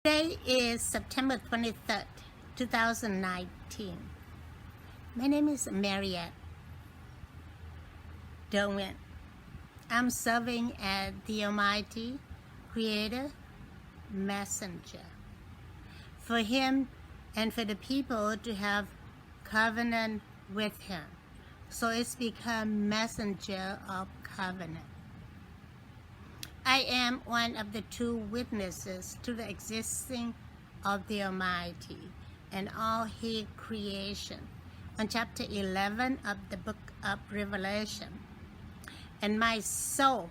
Today is September 23rd, 2019. My name is Mariette Dongwen. I'm serving as the Almighty Creator Messenger for Him and for the people to have covenant with Him. So it's become messenger of covenant. I am one of the two witnesses to the existing of the Almighty and all His creation on chapter 11 of the book of Revelation. And my soul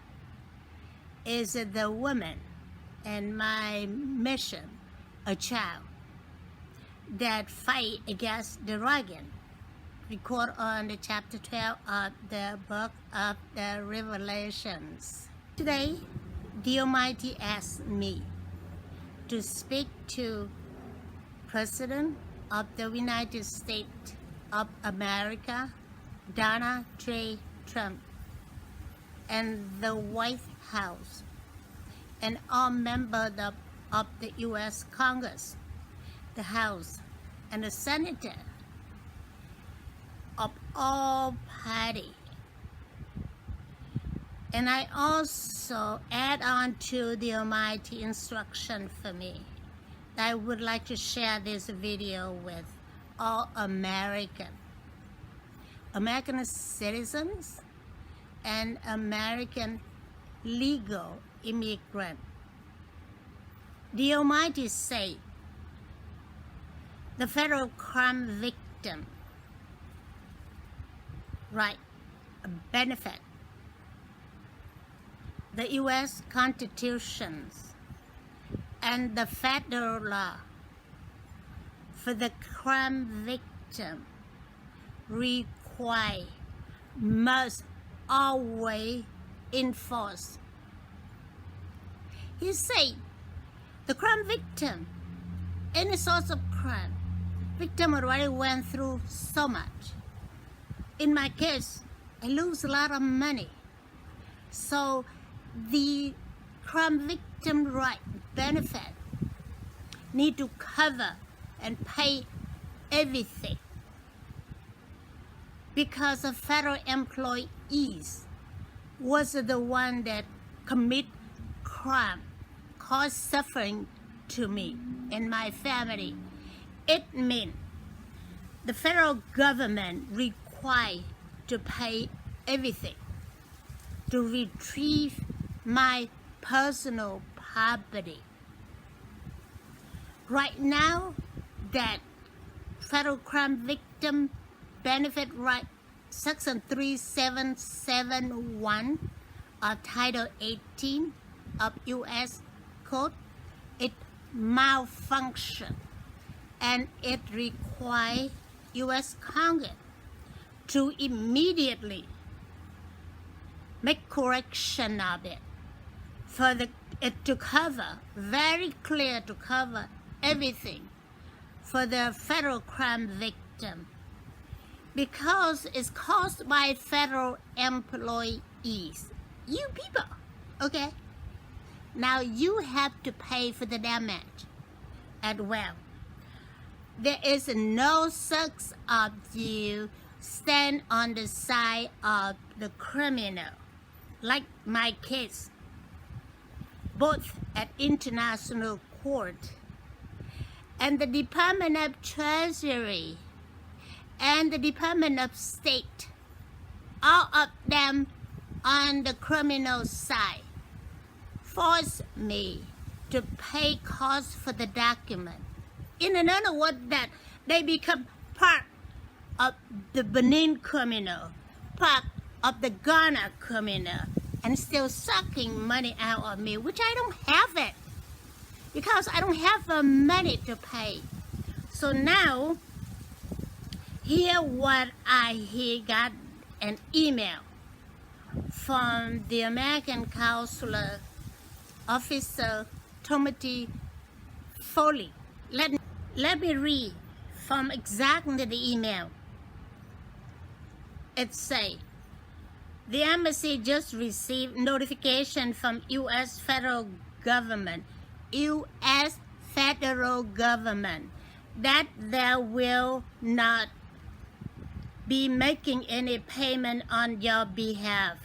is the woman, and my mission, a child, that fight against the dragon, recorded on the chapter 12 of the book of the Revelations. Today, the Almighty asked me to speak to President of the United States of America, Donald J. Trump, and the White House, and all members of the U.S. Congress, the House, and the Senator of all parties. And I also add on to the Almighty instruction for me. I would like to share this video with all American citizens and American legal immigrant. The Almighty said, the federal crime victim right, a benefit, the U.S. Constitutions and the federal law for the crime victim require, must always enforce. He said, the crime victim, any source of crime, victim already went through so much. In my case, I lose a lot of money. So the crime victim right benefit need to cover and pay everything, because the federal employees was the one that commit crime, cause suffering to me and my family. It means the federal government required to pay everything to retrieve my personal property. Right now, that federal crime victim benefit right, section 3771 of Title 18 of U.S. Code, it malfunction, and it requires U.S. Congress to immediately make correction of it, for it to cover, very clear to cover everything for the federal crime victim, because it's caused by federal employees, you people, okay? Now you have to pay for the damage as well. There is no such of you stand on the side of the criminal, like my case, both at international court and the Department of Treasury and the Department of State, all of them on the criminal side, forced me to pay costs for the document. In another word, that they become part of the Benin criminal, part of the Ghana criminal, and still sucking money out of me, which I don't have it, because I don't have the money to pay. So now, here what I got an email from the American Consular Officer Timothy Foley. Let me read from exactly the email. It say, the embassy just received notification from U.S. federal government, U.S. federal government that they will not be making any payment on your behalf.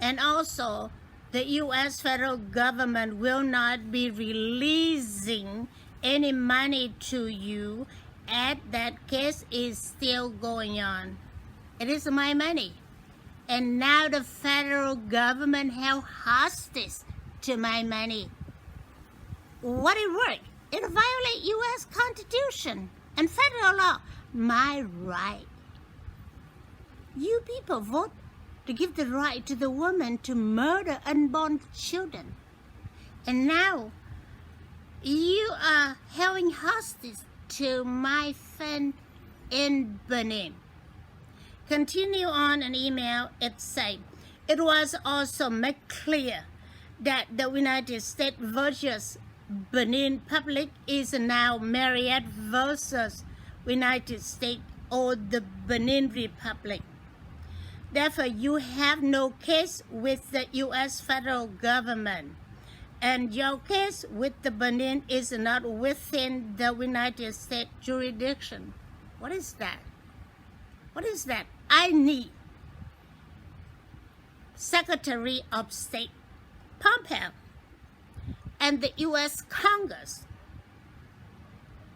And also, the U.S. federal government will not be releasing any money to you as that case is still going on. It is my money. And now the federal government held hostage to my money. What it work? It violates U.S. Constitution and federal law. My right. You people vote to give the right to the woman to murder unborn children. And now you are holding hostage to my friend in Benin. Continue on an email, it said, it was also made clear that the United States versus Benin public is now Marriott versus United States or the Benin Republic. Therefore, you have no case with the U.S. federal government, and your case with the Benin is not within the United States jurisdiction. What is that? What is that? I need Secretary of State Pompeo and the U.S. Congress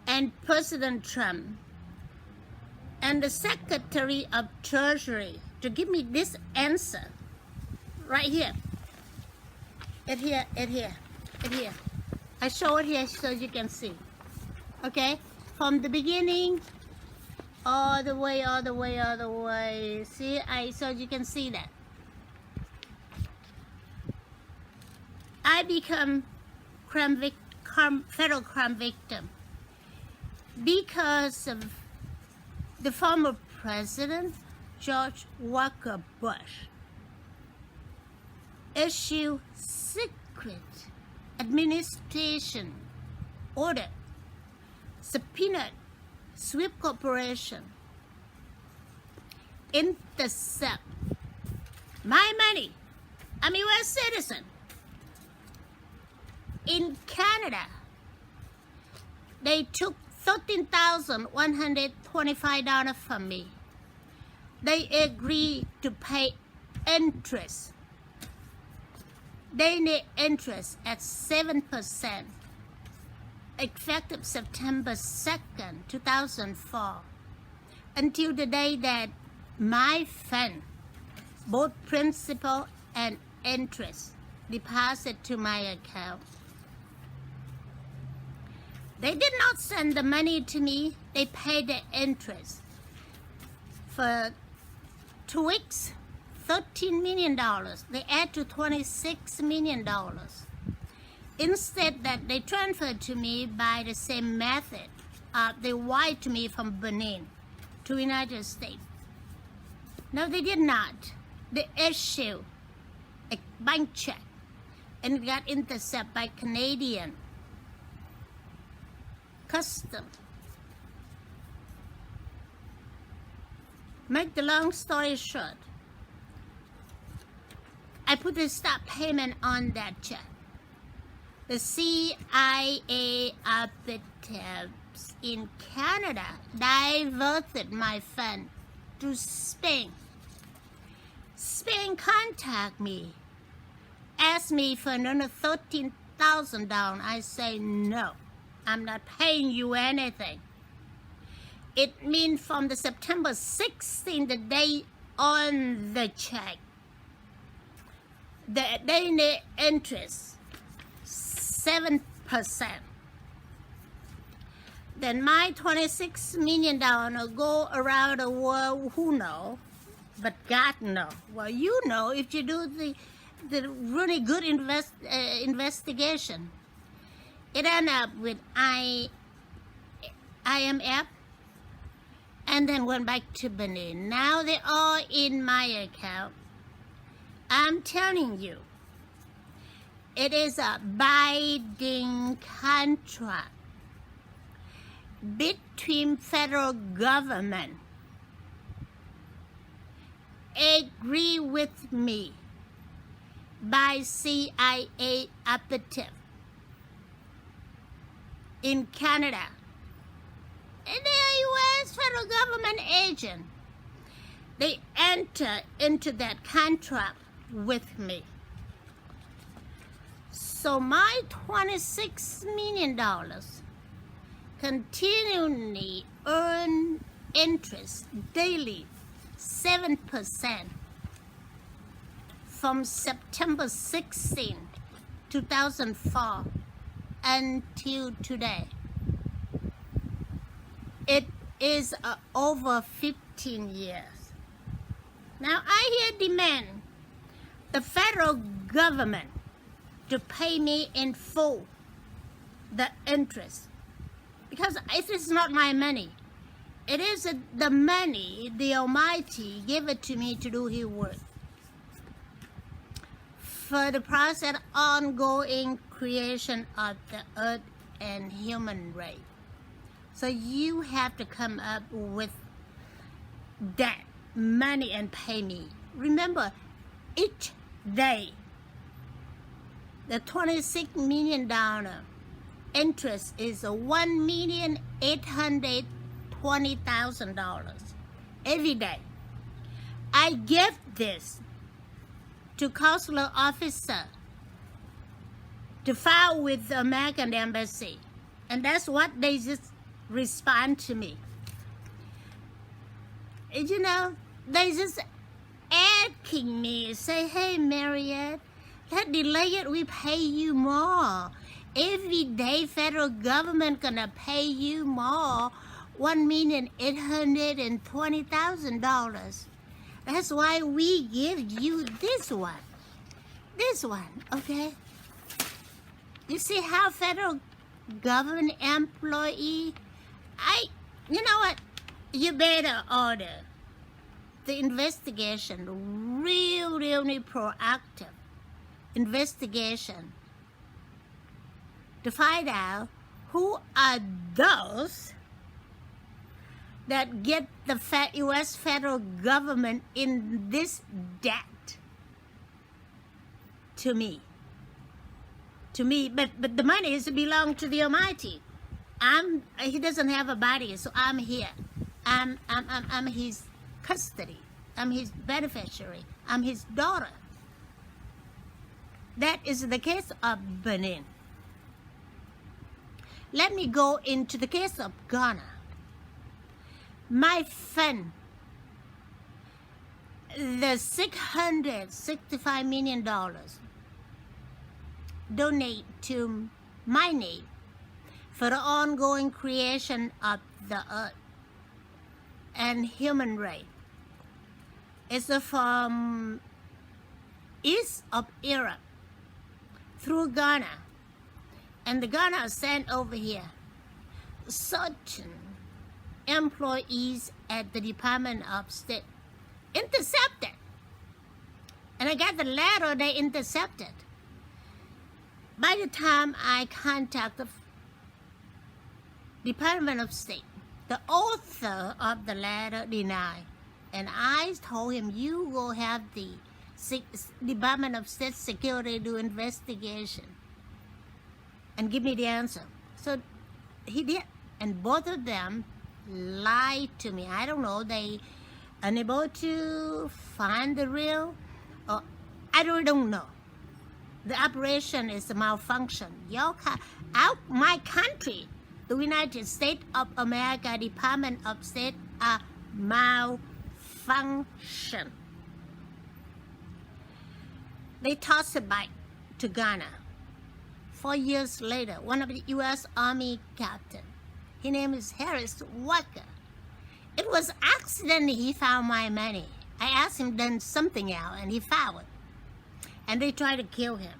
and President Trump and the Secretary of Treasury to give me this answer right here. It here. I show it here so you can see. Okay? From the beginning all the way. See, so you can see that. I become federal crime victim because of the former president, George Walker Bush, issued secret administration order, subpoenaed Swift Corporation, intercept my money. I'm a U.S. citizen. In Canada, they took $13,125 from me. They agreed to pay interest. They need interest at 7%. Effective September 2nd, 2004, until the day that my fund, both principal and interest, deposit to my account. They did not send the money to me. They paid the interest. For 2 weeks, $13 million. They add to $26 million. Instead that they transferred to me by the same method. They wired to me from Benin to United States. No, they did not. They issued a bank check and it got intercepted by Canadian custom. Make the long story short, I put a stop payment on that check. The CIA operatives in Canada diverted my fund to Spain. Spain contacted me, asked me for another $13,000. I say no, I'm not paying you anything. It means from the September 16th, the day on the check, they need interest 7%. Then my $26 million go around the world. Who know? But God know. Well, you know if you do the really good investigation. It ended up with IMF, and then went back to Benin. Now they're all in my account. I'm telling you, it is a binding contract between federal government. Agree with me by CIA operative in Canada. And they are U.S. federal government agent. They enter into that contract with me. So my $26 million continually earn interest daily, 7%, from September 16, 2004 until today. It is over 15 years. Now I here demand the federal government to pay me in full the interest, because it is not my money. It is the money the Almighty gave it to me to do His work for the process ongoing creation of the earth and human race. So you have to come up with that money and pay me. Remember, each day, the $26 million interest is $1,820,000 every day. I give this to consular officer to file with the American Embassy, and that's what they just respond to me. You know, they just asking me, say, hey, Marriott, that delay it, we pay you more. Every day, federal government gonna pay you more, $1,820,000. That's why we give you this one, okay? You see how federal government employee, you know what? You better order the investigation, really proactive investigation to find out who are those that get the U.S. federal government in this debt to me. But the money is belong to the Almighty. He doesn't have a body, so I'm here. I'm his custody. I'm his beneficiary. I'm his daughter. That is the case of Benin. Let me go into the case of Ghana. My fund, the $665 million donate to my name for the ongoing creation of the earth and human race. It's from east of Europe through Ghana, and the Ghana sent over here certain employees at the Department of State intercepted, and I got the letter they intercepted. By the time I contacted the Department of State, the author of the letter denied, and I told him, you will have the Department of State Security do investigation and give me the answer. So he did, and both of them lied to me. I don't know, they unable to find the real, or I really don't know. The operation is a malfunction. My country, the United States of America, Department of State, are malfunction. They tossed it back to Ghana. 4 years later, one of the U.S. Army captain, his name is Harris Walker. It was accident he found my money. I asked him done something out, and he found it. And they tried to kill him.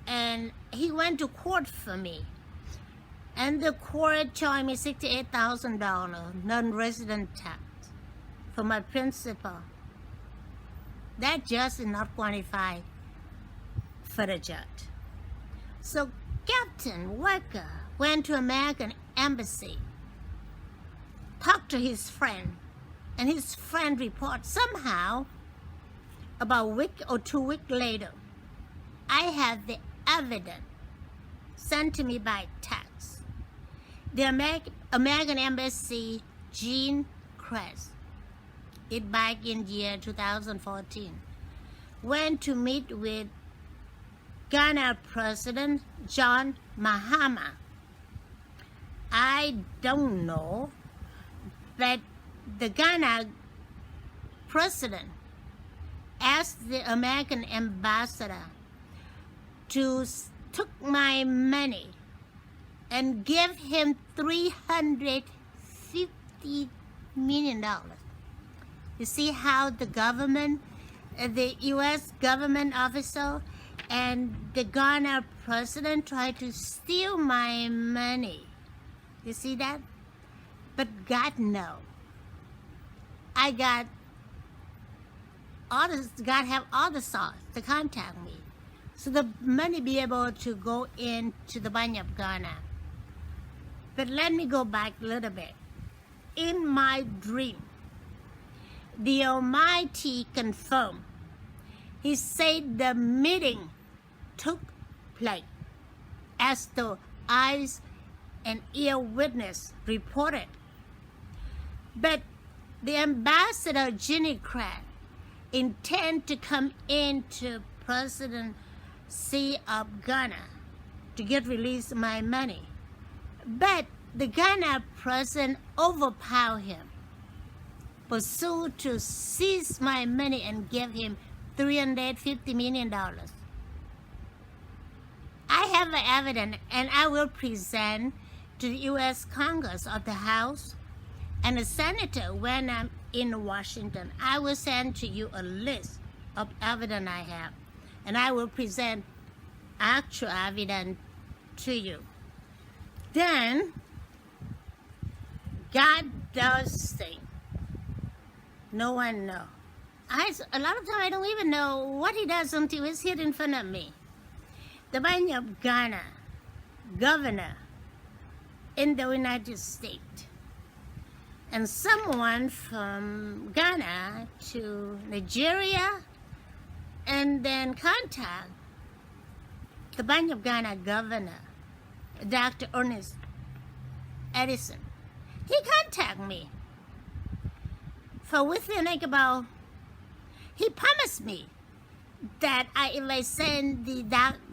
And he went to court for me. And the court charged me $68,000 non-resident tax for my principal. That judge is not qualified for the judge. So Captain Walker went to American Embassy, talked to his friend, and his friend reported somehow about a week or 2 weeks later, I have the evidence sent to me by text. The American Embassy Jean Kress, it back in year 2014, went to meet with Ghana President John Mahama. I don't know, but the Ghana president asked the American ambassador to took my money and give him $350 million. You see how the government, the U.S. government official and the Ghana president tried to steal my money. You see that? But God knows. I got all the, God have all the source to contact me. So the money be able to go into the Bank of Ghana. But let me go back a little bit. In my dream, the Almighty confirmed. He said the meeting took place as the eyes and ear witness reported. But the ambassador Ginny Craig intend to come into presidency of Ghana to get released my money. But the Ghana president overpowered him, pursued to seize my money and give him $350 million. I have the evidence and I will present to the U.S. Congress of the House and the Senator when I'm in Washington. I will send to you a list of evidence I have, and I will present actual evidence to you. Then, God does things. No one knows. A lot of times I don't even know what he does until it's here in front of me. The Bank of Ghana governor in the United States and someone from Ghana to Nigeria and then contact the Bank of Ghana governor, Dr. Ernest Edison. He contacted me for within like about, he promised me that if I send the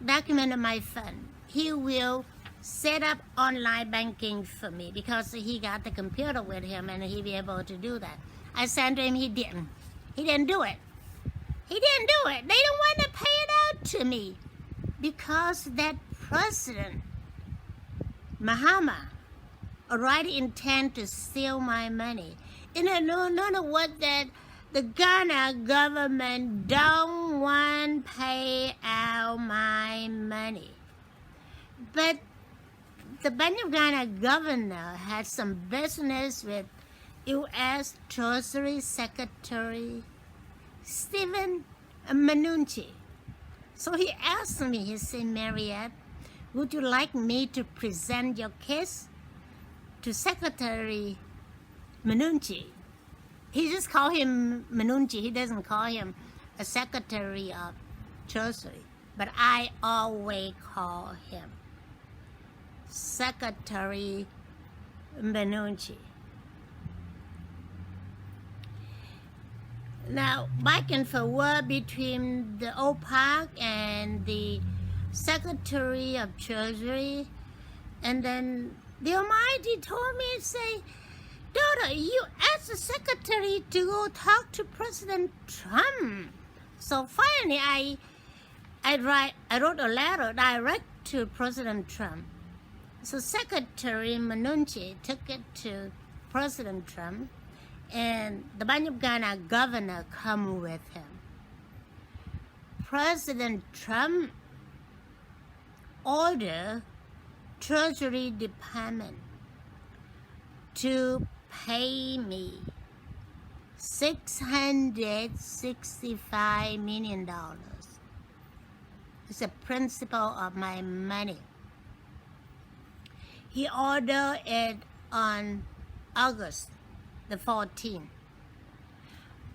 document of my fund, he will set up online banking for me because he got the computer with him and he'll be able to do that. I sent him, he didn't. He didn't do it. He didn't do it. They don't want to pay it out to me because that president, Mahama, already intend to steal my money. And I don't know what that the Ghana government don't want to pay out my money. But the Bank of Ghana governor had some business with U.S. Treasury Secretary Stephen Mnuchin. So he asked me, he said, Mariette, would you like me to present your case to Secretary Mnuchin? He just called him Mnuchin. He doesn't call him a Secretary of Treasury. But I always call him Secretary Mnuchin. Now, back and forward between the OFAC and the Secretary of Treasury, and then the Almighty told me, say, daughter, you asked the secretary to go talk to President Trump. So finally, I wrote a letter direct to President Trump. So Secretary Mnuchin took it to President Trump, and the Bank of Ghana governor come with him. President Trump ordered Treasury Department to pay me $665 million. It's the principal of my money. He ordered it on August the 14th.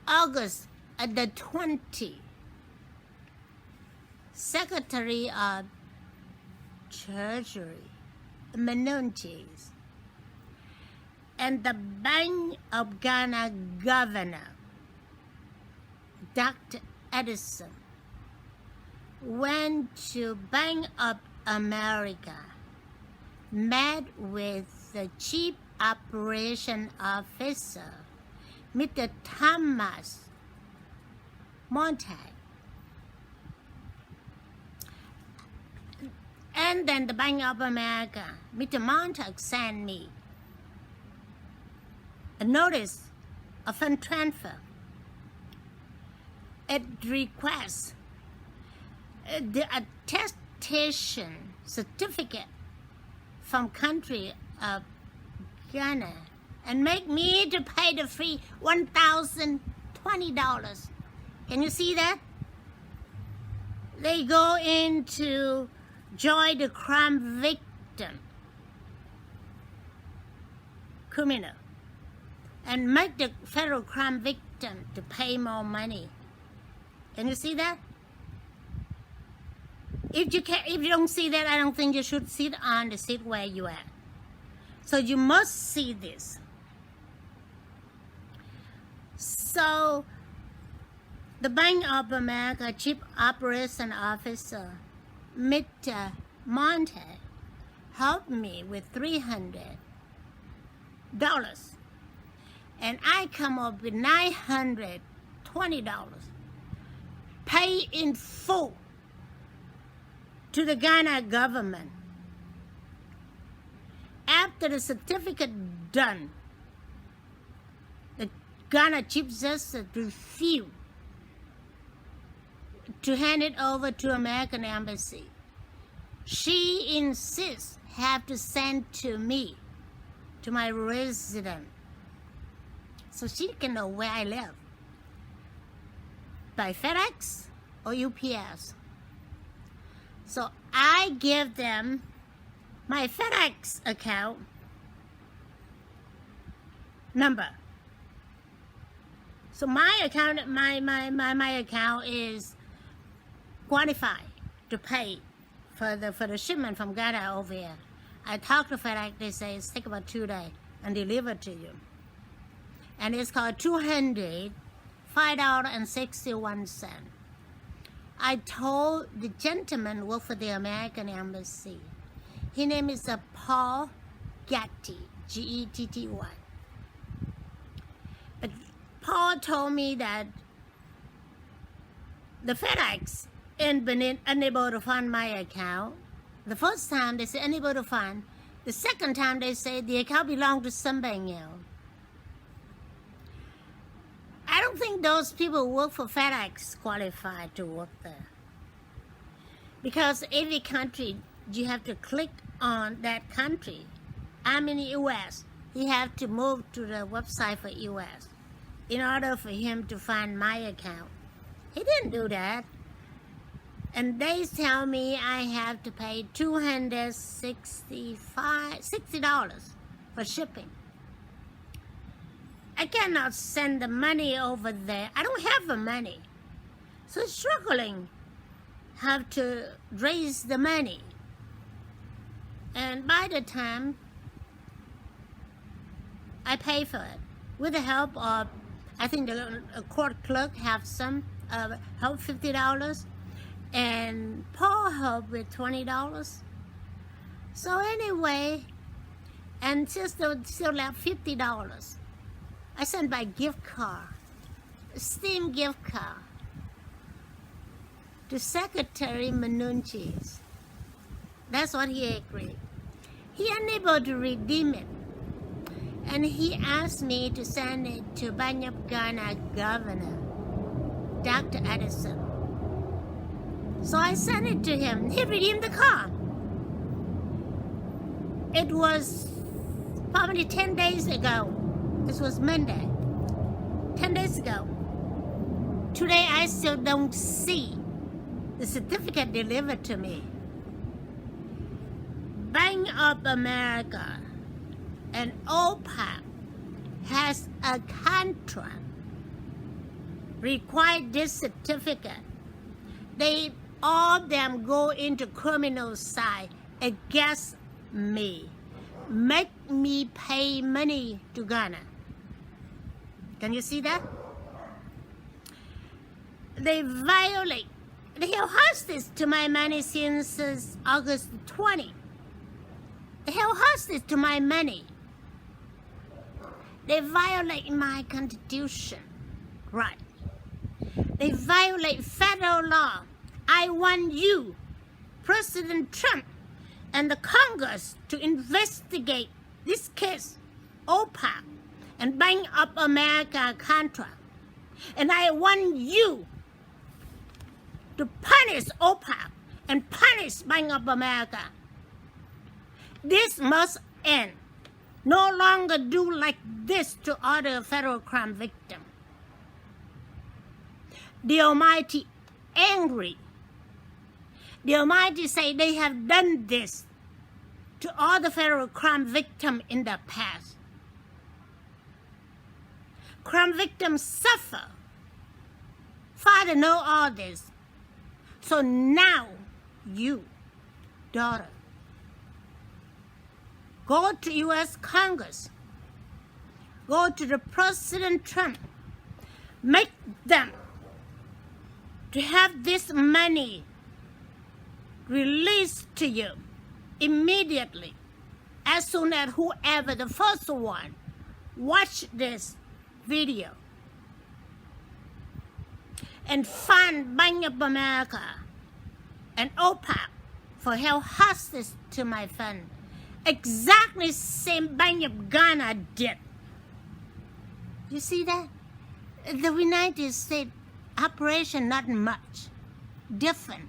August the 20th, Secretary of Treasury Mnuchin and the Bank of Ghana governor, Dr. Edison, went to Bank of America, met with the Chief Operation Officer, Mr. Thomas Montag. And then the Bank of America, Mr. Montag sent me a notice of fund transfer. It requests the attestation certificate from country of Ghana and make me to pay the fee $1,020. Can you see that? They go into join the crime victim criminal and make the federal crime victim to pay more money. Can you see that? If you don't see that, I don't think you should sit on the seat where you are. So you must see this. So the Bank of America Chief Operation Officer, Mr. Montag, helped me with $300. And I come up with $920. Pay in full to the Ghana government. After the certificate done, the Ghana Chief Justice refused to hand it over to American Embassy. She insists have to send to me, to my resident, so she can know where I live, by FedEx or UPS. So I give them my FedEx account number. So my account, my account is qualified to pay for the shipment from Ghana over here. I talked to FedEx, they say it's take about 2 days and deliver to you. And it's called $205.61. I told the gentleman who worked for the American Embassy. His name is Paul Getty, Getty. But Paul told me that the FedEx in Benin unable to find my account. The first time they said unable to find. The second time they said the account belonged to somebody else. I don't think those people who work for FedEx qualified to work there. Because every country, you have to click on that country. I'm in the U.S. He have to move to the website for U.S. in order for him to find my account. He didn't do that. And they tell me I have to pay $60 for shipping. I cannot send the money over there. I don't have the money. So struggling, have to raise the money. And by the time I pay for it, with the help of, I think the court clerk have some help $50, and Paul helped with $20. So anyway, and still left $50. I sent by gift card, Steam gift card, to Secretary Mnuchin. That's what he agreed. He unable to redeem it. And he asked me to send it to Bank of Ghana governor, Dr. Edison. So I sent it to him. He redeemed the car. It was probably 10 days ago. This was Monday. 10 days ago. Today I still don't see the certificate delivered to me. Bank of America and OFAC has a contract require this certificate. They all of them go into criminal side against me, make me pay money to Ghana. Can you see that? They held hostage to my money since August 20. They held hostage to my money. They violate my constitution, right? They violate federal law. I want you, President Trump, and the Congress to investigate this case, OFAC, and Bank of America contract. And I want you to punish OFAC and punish Bank of America. This must end. No longer do like this to other federal crime victims. The Almighty angry. The Almighty say they have done this to all the federal crime victims in the past. Crime victims suffer. Father know all this. So now you, daughter, go to U.S. Congress. Go to the President Trump. Make them to have this money released to you immediately, as soon as whoever the first one watch this video, and fund Bank of America and OFAC for held hostage to my fund. Exactly same Bank of Ghana did. You see that? The United States operation not much different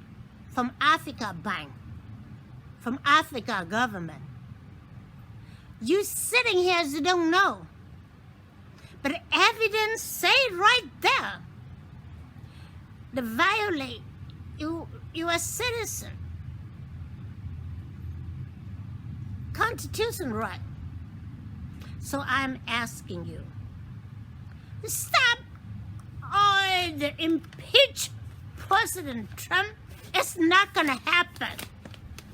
from Africa Bank, from Africa government. You sitting here as you don't know, but evidence say right there. They violate U.S. citizen constitution right. So I'm asking you, stop all the impeach President Trump. It's not gonna happen.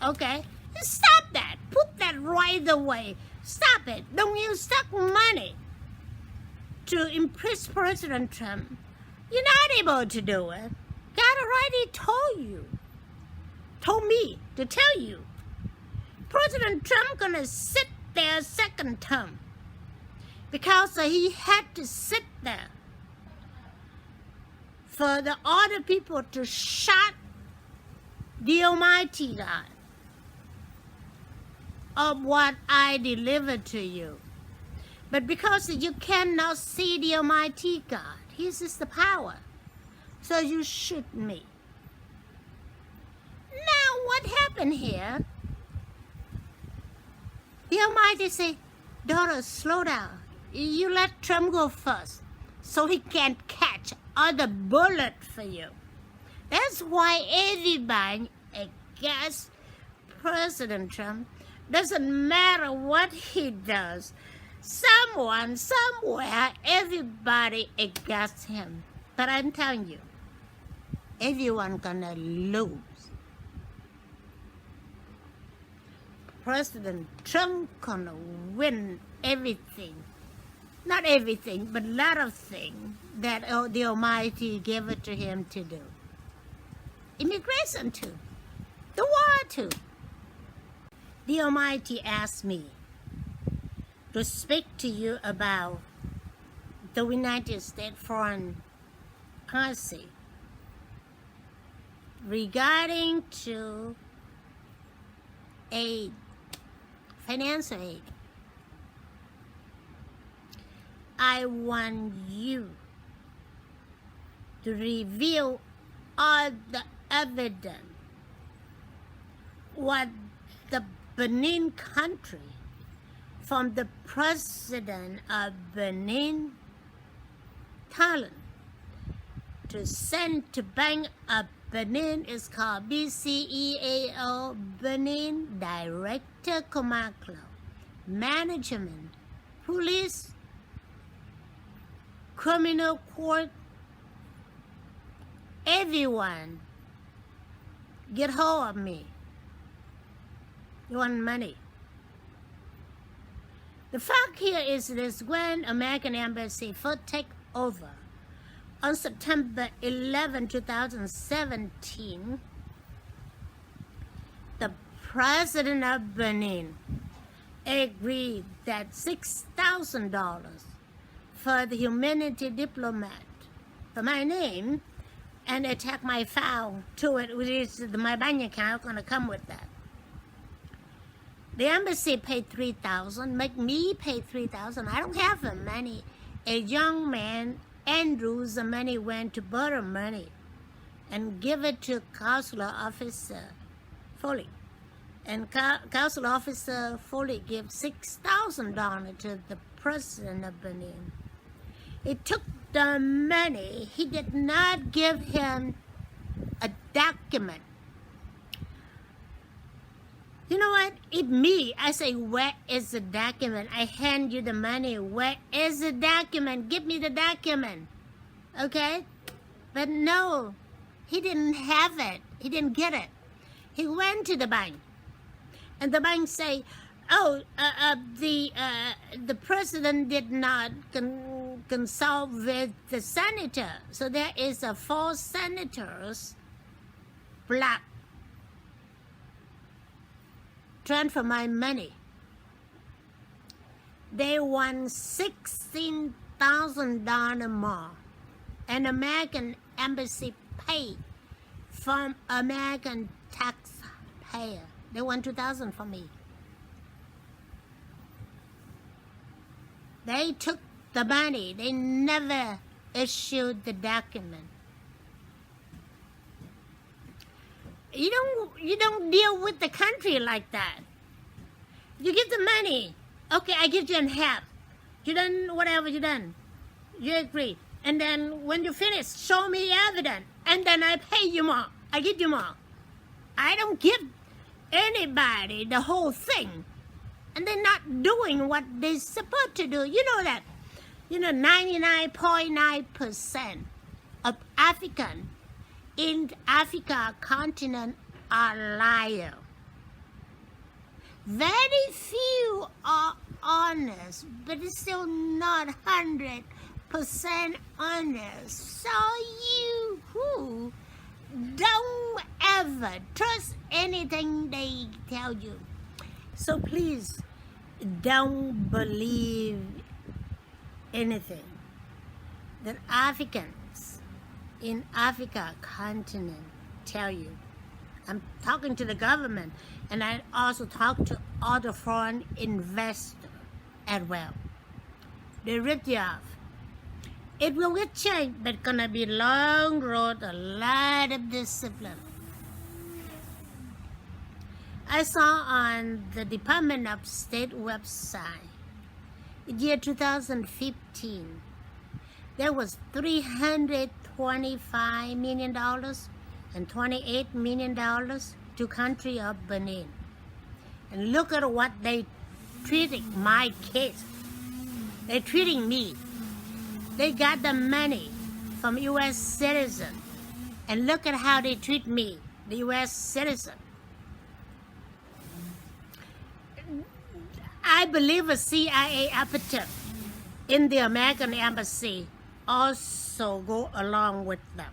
Okay? Stop that. Put that right away. Stop it. Don't use stock money to impeach President Trump. You're not able to do it. God already told me to tell you. President Trump gonna sit there second term because he had to sit there for the other people to shut the Almighty God of what I delivered to you. But because you cannot see the Almighty God, His is the power, so you shoot me. Now what happened here? The Almighty say, daughter, slow down. You let Trump go first so he can't catch other bullet for you. That's why everybody against President Trump. Doesn't matter what he does. Someone, somewhere, everybody against him. But I'm telling you, everyone gonna lose. President Trump gonna win everything. Not everything, but a lot of things that the Almighty gave it to him to do. Immigration too. The war too. The Almighty asked me to speak to you about the United States foreign policy regarding to aid, financial aid. I want you to reveal all the evidence what the Benin country from the president of Benin, Thailand, to send to Bank of Benin is called BCEAO, Benin Director Command Management, Police, Criminal Court, everyone get hold of me. You want money. The fact here is this: when American Embassy first take over on September 11, 2017, the President of Benin agreed that $6,000 for the humanity diplomat for my name, and attach my file to it, which is my bank account going to come with that. The embassy paid $3,000, make me pay $3,000. I don't have the money. A young man, Andrews, the money went to borrow money and give it to Consular Officer Foley. And Consular Officer Foley gave $6,000 to the President of Benin. He took the money. He did not give him a document. You know what? If me, I say, where is the document? I hand you the money. Where is the document? Give me the document. Okay? But no, he didn't have it. He didn't get it. He went to the bank. And the bank say, oh, the president did not consult with the senator. So there is 4 senators block transfer my money. They want $16,000 more. And American embassy paid from American taxpayer. They want $2,000 from me. They took the money. They never issued the document. You don't deal with the country like that. You give the money. Okay, I give you in half. You done whatever you done. You agree. And then when you finish, show me evidence. And then I pay you more. I give you more. I don't give anybody the whole thing. And they're not doing what they're supposed to do. You know that. 99.9% of African in Africa continent are liars. Very few are honest, but it's still not 100% honest. So you who don't ever trust anything they tell you. So please don't believe anything that Africans in Africa continent tell you. I'm talking to the government, and I also talk to other foreign investors as well. They rip you off. It will get changed, but gonna be long road, a lot of discipline. I saw on the Department of State website, in year 2015, there was $325 million and $28 million to country of Benin. And look at what they treating my case. They're treating me. They got the money from U.S. citizen. And look at how they treat me, the U.S. citizen. I believe a CIA operative in the American embassy also go along with them.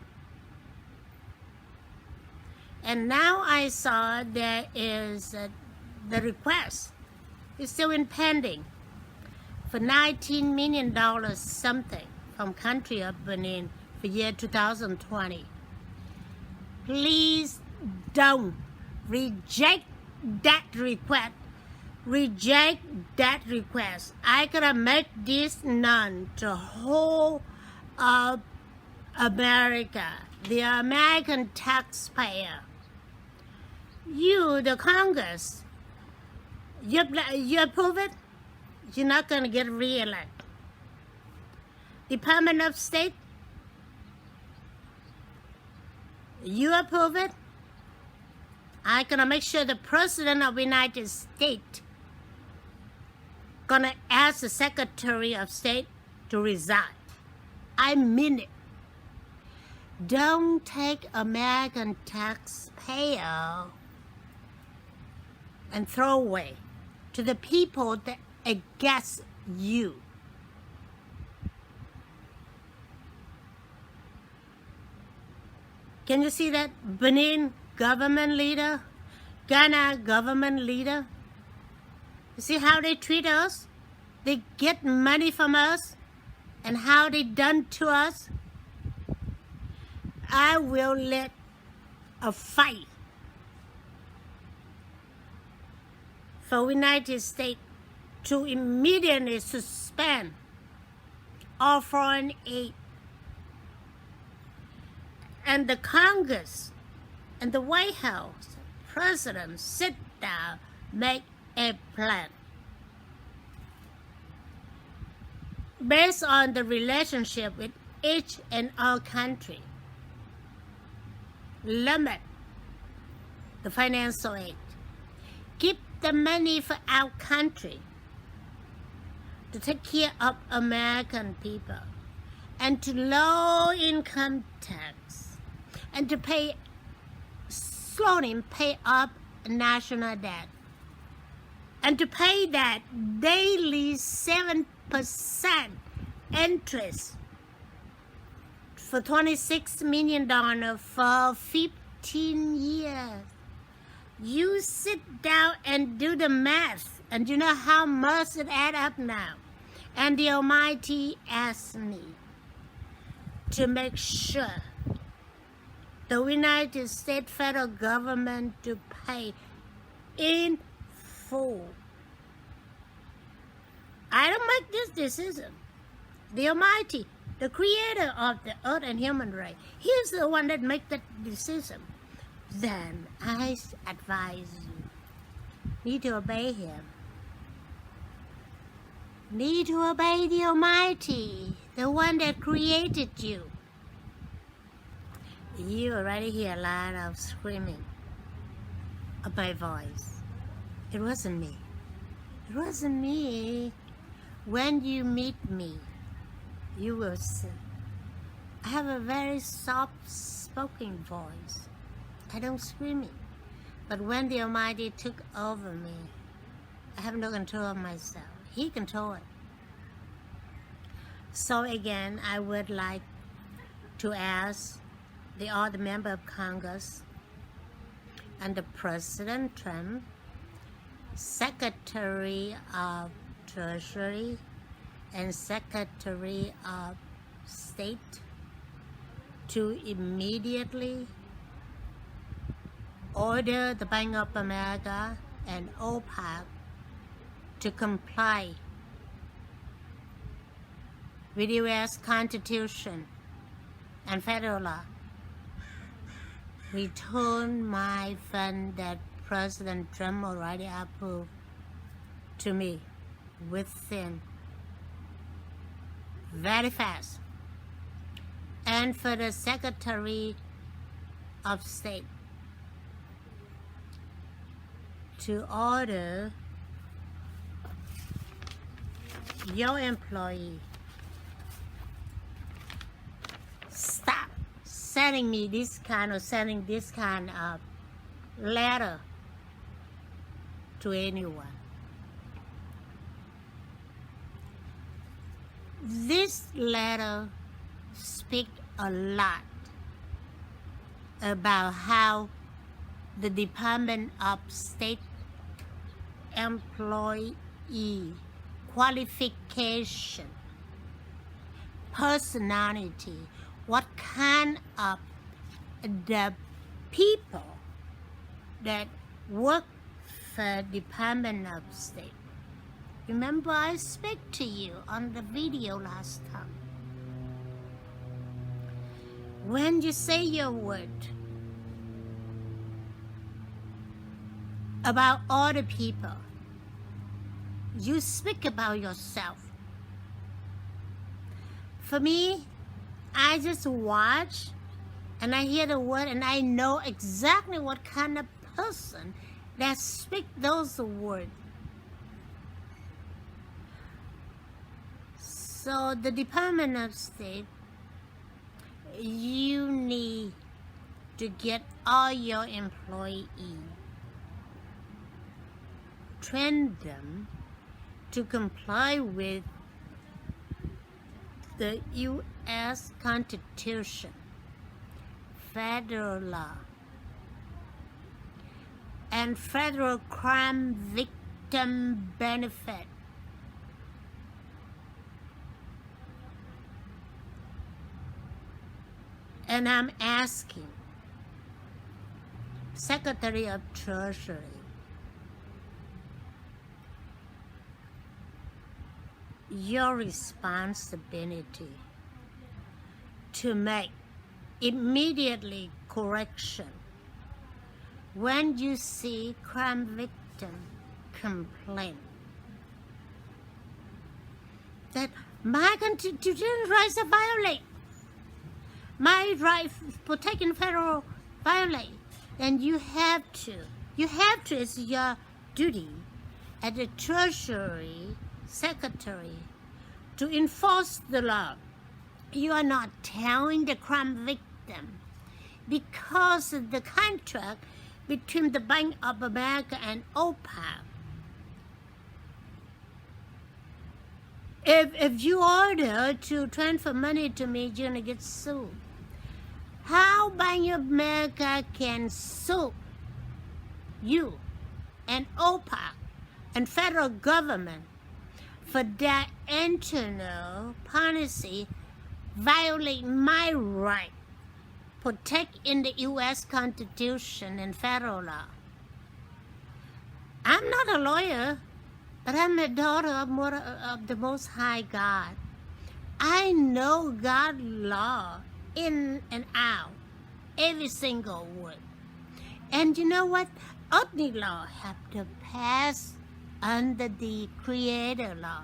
And now I saw there is the request is still in pending for $19 million something from country of Benin for year 2020. Please don't reject that request. Reject that request. I gotta make this known to whole of America, the American taxpayer. You, the Congress, you approve it, you're not gonna get re-elected. Department of State, you approve it, I'm gonna make sure the President of the United States gonna ask the Secretary of State to resign. I mean it. Don't take American taxpayer and throw away to the people that against you. Can you see that? Benin government leader, Ghana government leader. You see how they treat us? They get money from us and how they done to us. I will let a fight for United States to immediately suspend all foreign aid. And the Congress and the White House, President sit down, make a plan based on the relationship with each and all country. Limit the financial aid. Keep the money for our country to take care of American people and to low income tax and to pay slowly pay up national debt and to pay that daily 7% interest for $26 million for 15 years. You sit down and do the math, and you know how much it adds up now. And the Almighty asked me to make sure the United States federal government to pay in full. I don't make this decision. The Almighty, the creator of the earth and human race, he's the one that makes that decision. Then I advise you, need to obey him. Need to obey the Almighty, the one that created you. You already hear a lot of screaming of my voice. It wasn't me. It wasn't me. When you meet me, you will see. I have a very soft-spoken voice. I don't scream it. But when the Almighty took over me, I have no control of myself. He controls it. So again, I would like to ask all the members of Congress and the President Trump, Secretary of Treasury and Secretary of State to immediately order the Bank of America and OFAC to comply with U.S. Constitution and federal law. Return my fund that President Trump already approved to me within very fast. And for the Secretary of State to order your employee stop sending me this kind of letter to anyone. This letter speaks a lot about how the Department of State employee qualification, personality, what kind of the people that work for Department of State. Remember, I spoke to you on the video last time. When you say your word about other people, you speak about yourself. For me, I just watch and I hear the word and I know exactly what kind of person that speak those words. So the Department of State, you need to get all your employees train them to comply with the U.S. Constitution, federal law, and federal crime victim benefit. And I'm asking Secretary of Treasury, your responsibility to make immediately correction when you see crime victim complain that my constitutional rights are violated, my right protecting federal violate, then you have to, it's your duty as the Treasury Secretary to enforce the law. You are not telling the crime victim because of the contract between the Bank of America and OFAC. If you order to transfer money to me, you're gonna get sued. How Bank of America can sue you and OFAC and federal government for their internal policy violate my right protect in the U.S. Constitution and federal law? I'm not a lawyer, but I'm a daughter of the Most High God. I know God's law in and out, every single word. And you know what? Earthly law have to pass under the Creator law.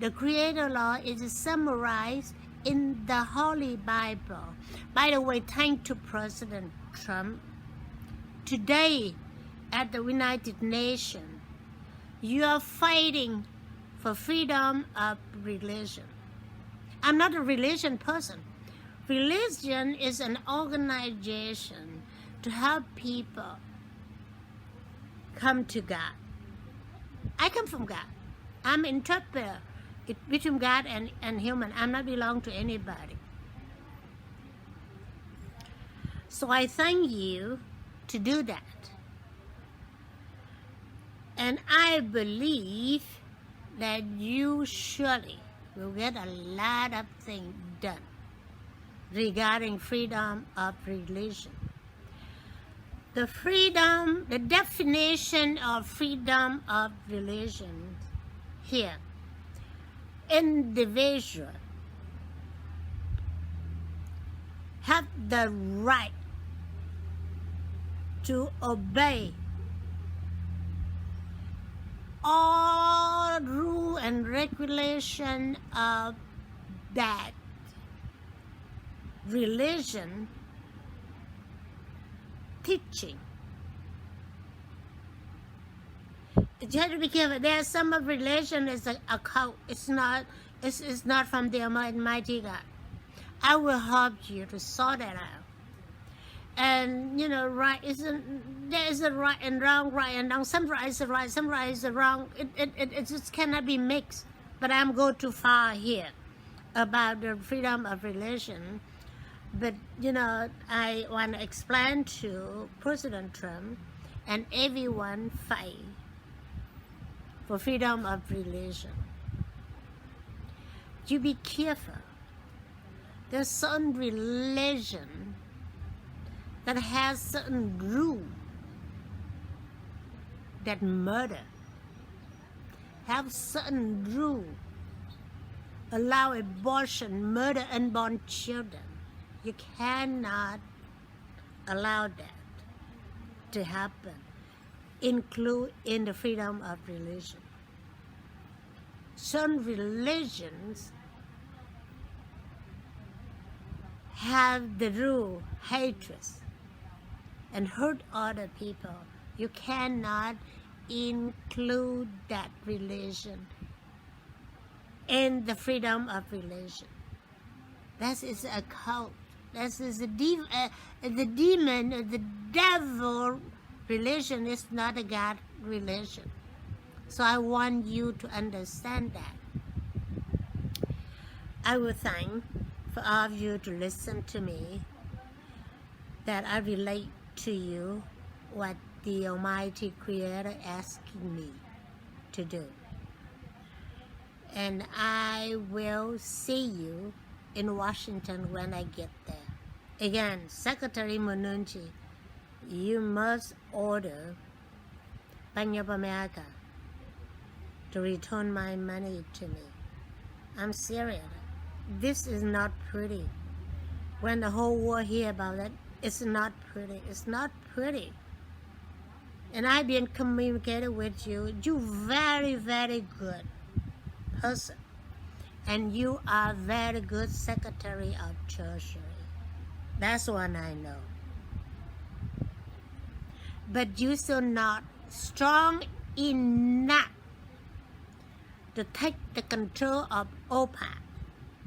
The Creator law is summarized in the Holy Bible. By the way, thanks to President Trump. Today, at the United Nations, you are fighting for freedom of religion. I'm not a religion person. Religion is an organization to help people come to God. I come from God. I'm an interpreter between God and human. I'm not belong to anybody. So I thank you to do that. And I believe that you surely will get a lot of things done regarding freedom of religion. The definition of freedom of religion here, individual have the right to obey all rule and regulation of that religion teaching. You have to be careful. There's some of religion is a cult. It's not from the Almighty God. I will help you to sort that out. And you know, there is a right and wrong, right and wrong. Some right is right, some right is wrong. It just cannot be mixed. But I'm going too far here about the freedom of religion. But you know, I want to explain to President Trump and everyone fight for freedom of religion. You be careful. There's certain religion that has certain rule that murder, have certain rule, allow abortion, murder unborn children. You cannot allow that to happen, include in the freedom of religion. Some religions have the rule hatred and hurt other people. You cannot include that religion in the freedom of religion. That is a cult. That is the demon, the devil religion is not a God religion. So I want you to understand that. I will thank for all of you to listen to me, that I relate to you what the Almighty Creator asking me to do. And I will see you in Washington when I get there. Again, Secretary Mnuchin, you must order Bank of America to return my money to me. I'm serious. This is not pretty. When the whole world hear about it, it's not pretty. It's not pretty. And I've been communicating with you. You're very, very good person. And you are very good Secretary of Treasury. That's what I know. But you're still not strong enough to take the control of OFAC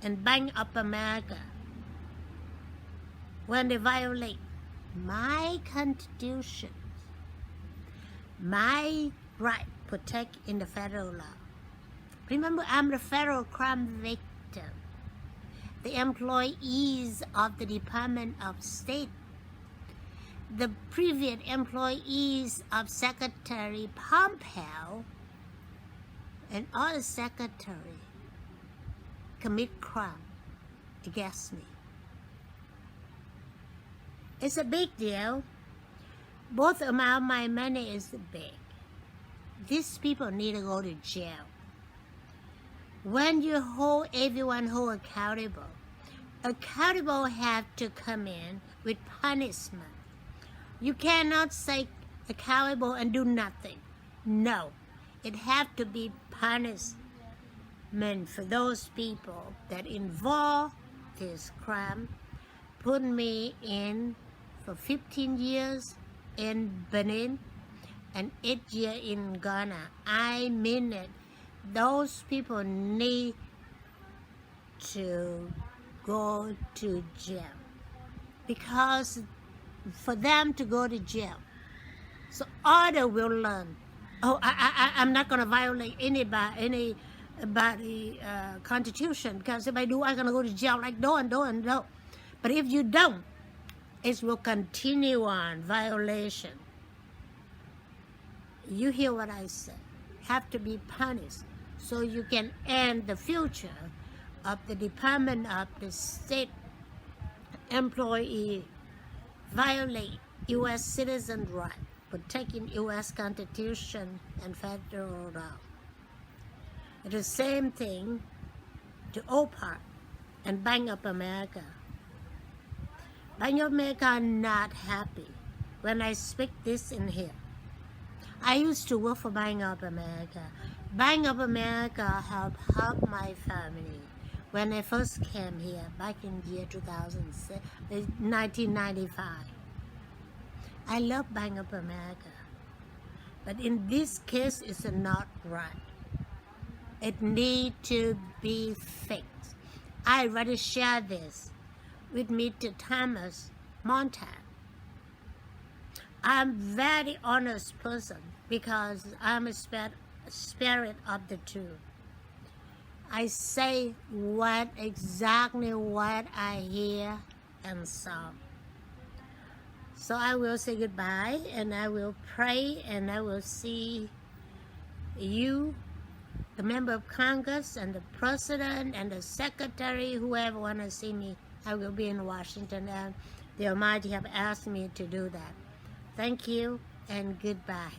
and Bank of America when they violate my Constitution, my right protect in the federal law. Remember, I'm the federal crime victim, the employees of the Department of State, the previous employees of Secretary Pompeo, and all the secretary commit crime against me. It's a big deal. Both amount of my money is big. These people need to go to jail. When you hold everyone accountable have to come in with punishment. You cannot say accountable and do nothing. No, it have to be punishment for those people that involve this crime. Put me in for 15 years in Benin and 8 years in Ghana. I mean it. Those people need to go to jail, because for them to go to jail, so others will learn. Oh, I'm not going to violate anybody Constitution, because if I do, I'm going to go to jail. Like no. But if you don't, it will continue on violation. You hear what I say? Have to be punished, so you can end the future of the Department of the State employee violate U.S. citizen right, protecting U.S. Constitution and federal law. It's the same thing to OFAC and Bank of America. Bank of America are not happy when I speak this in here. I used to work for Bank of America. Bank of America helped my family when I first came here back in year 1995. I love Bank of America. But in this case, it's not right. It needs to be fixed. I already shared this with Mr. Thomas Montag. I'm very honest person because I'm a spirit of the truth. I say exactly what I hear and saw. So I will say goodbye, and I will pray, and I will see you, the member of Congress, and the president, and the secretary, whoever want to see me. I will be in Washington, and the Almighty have asked me to do that. Thank you, and goodbye.